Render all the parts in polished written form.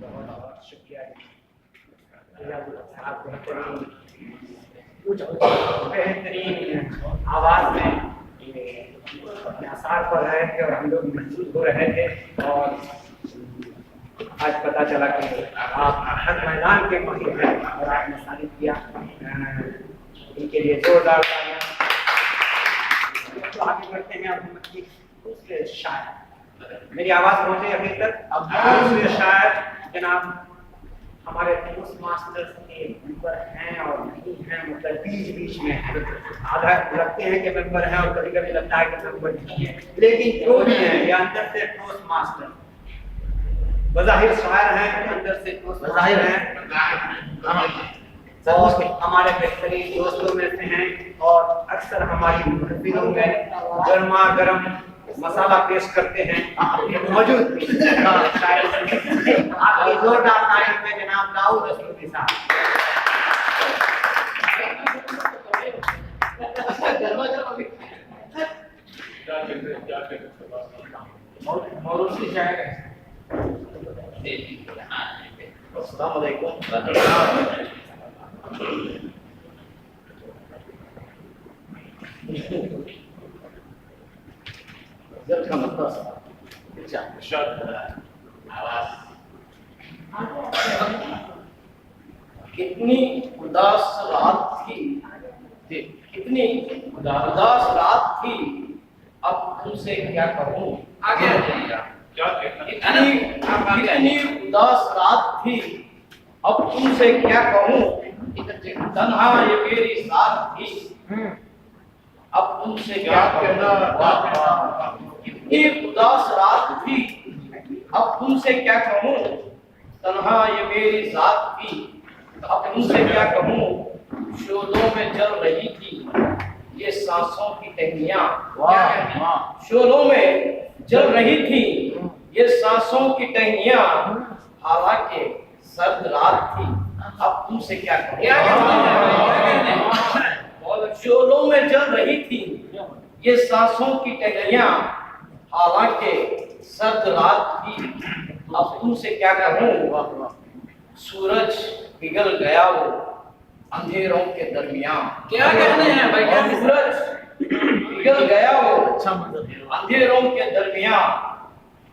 بہت بہت شکریہ صاحب، بہترین آواز میں اپنے آثار پڑھ رہے تھے اور ہم لوگ محسوس ہو رہے تھے، اور آج پتہ چلا کہ آپ ہر میدان کے ماہر ہیں اور آپ نے ثابت کیا، ان کے لیے زوردار تالیاں۔ تو آگے بڑھتے ہیں اب ہم دوسرے شاعر، میری آواز پہنچے ابھی تک؟ اب دوسرے شاعر جناب ہمارے ٹوسٹ ماسٹرز کے ممبر ہیں اور نہیں ہیں، مطلب بیچ میں آدھا لگتے ہیں کہ ممبر ہیں اور کبھی کبھی لگتا ہے کہ ممبر نہیں ہے، لیکن جو بھی ہیں یہ اندر سے ٹوسٹ ماسٹر، بظاہر شاعر ہیں، اندر سے ٹوسٹ ماسٹر ہیں، اور ہمارے بہترین دوستوں میں سے ہیں، اور اکثر ہماری محفلوں میں گرما گرم مسالہ پیش کرتے ہیں موجود شاعر آپ کی زوردار تعریف میں جناب داؤد رسولی صاحب۔ موروثی شاعر ہے۔ السلام علیکم۔ کتنی اداس رات تھی، کتنی اداس رات تھی، اب تم سے کیا کہوں، کتنی اداس رات تھی، اب تم سے کیا کہوں، تنہا یہ میری ساتھ تھی، اب تم سے کیا کہوں، کتنی اداس رات تھی، اب تم سے کیا کہوں، تنہا یہ میری ذات تھی، اب تم سے کیا کہوں، شعلوں میں جل رہی تھی یہ سانسوں کی ٹہنیاں، شعلوں میں جل رہی تھی یہ سانسوں کی ٹہنیاں، حالانکہ سرد رات تھی، اب تم سے کیا کہوں، شعلوں میں جل رہی تھی یہ سانسوں کی ٹہنیاں، حالانکہ سرد رات تھی، اب تم سے کیا کہوں، سورج پگھل گیا وہ اندھیروں کے درمیان، کیا کہتے ہیں بھائی، سورج پگھل گیا وہ اندھیروں کے درمیان،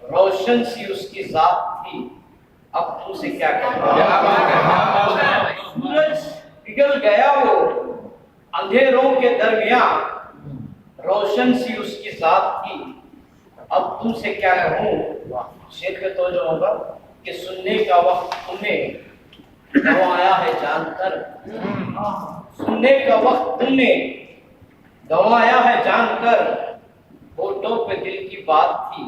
روشن سی اس کی ذات تھی، اب تم سے کیا کہوں، سورج پگھل گیا وہ اندھیروں کے درمیان، روشن سی اس کی ذات تھی، اب تم سے کیا کہوں، شیخ کے توجہ ہوگا کہ سننے کا وقت تمہیں گنوایا ہے جان کر، سننے کا وقت تم نے گنوایا ہے جان کر، ہونٹوں پہ دل کی بات تھی،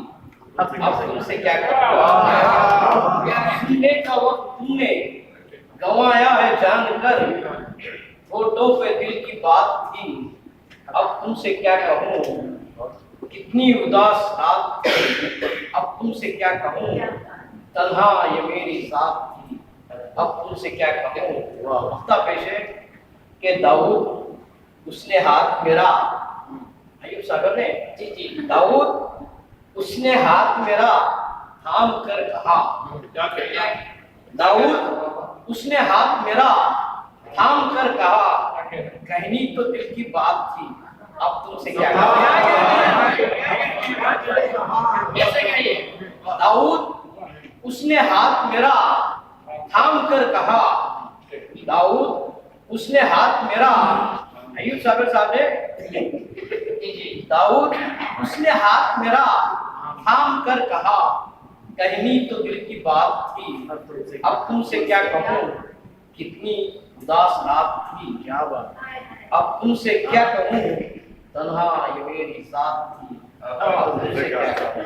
اب تم سے کیا کہوں، سننے کا وقت تم نے گنوایا ہے جان کر، ہونٹوں پہ دل کی بات تھی، اب تم سے کیا کہوں، کتنی اداس رات تھی، اب تم سے کیا کہوں، تنہا یہ میری ذات تھی، اب تم سے کیا کہوں۔ وقتہ پیش ہے کہ داؤد اس نے ہاتھ میرا، ایوب صاحب نے داؤد اس نے ہاتھ میرا تھام کر کہا، داؤد اس نے ہاتھ میرا تھام کر کہا، کہنی تو دل کی بات تھی، اب تم سے کیا کہوں، داؤد اس نے ہاتھ میرا تھام کر کہا، داؤد اس نے ہاتھ میرا، ایوب صاحب نے داؤد اس نے ہاتھ میرا تھام کر کہا، کہنی تو دل کی بات تھی، اب تم سے کیا کہوں، کتنی اداس رات تھی، کیا بات، اب تم سے کیا کہوں، تنہا یہ میری ذات تھی، اب تم سے کیا کہوں۔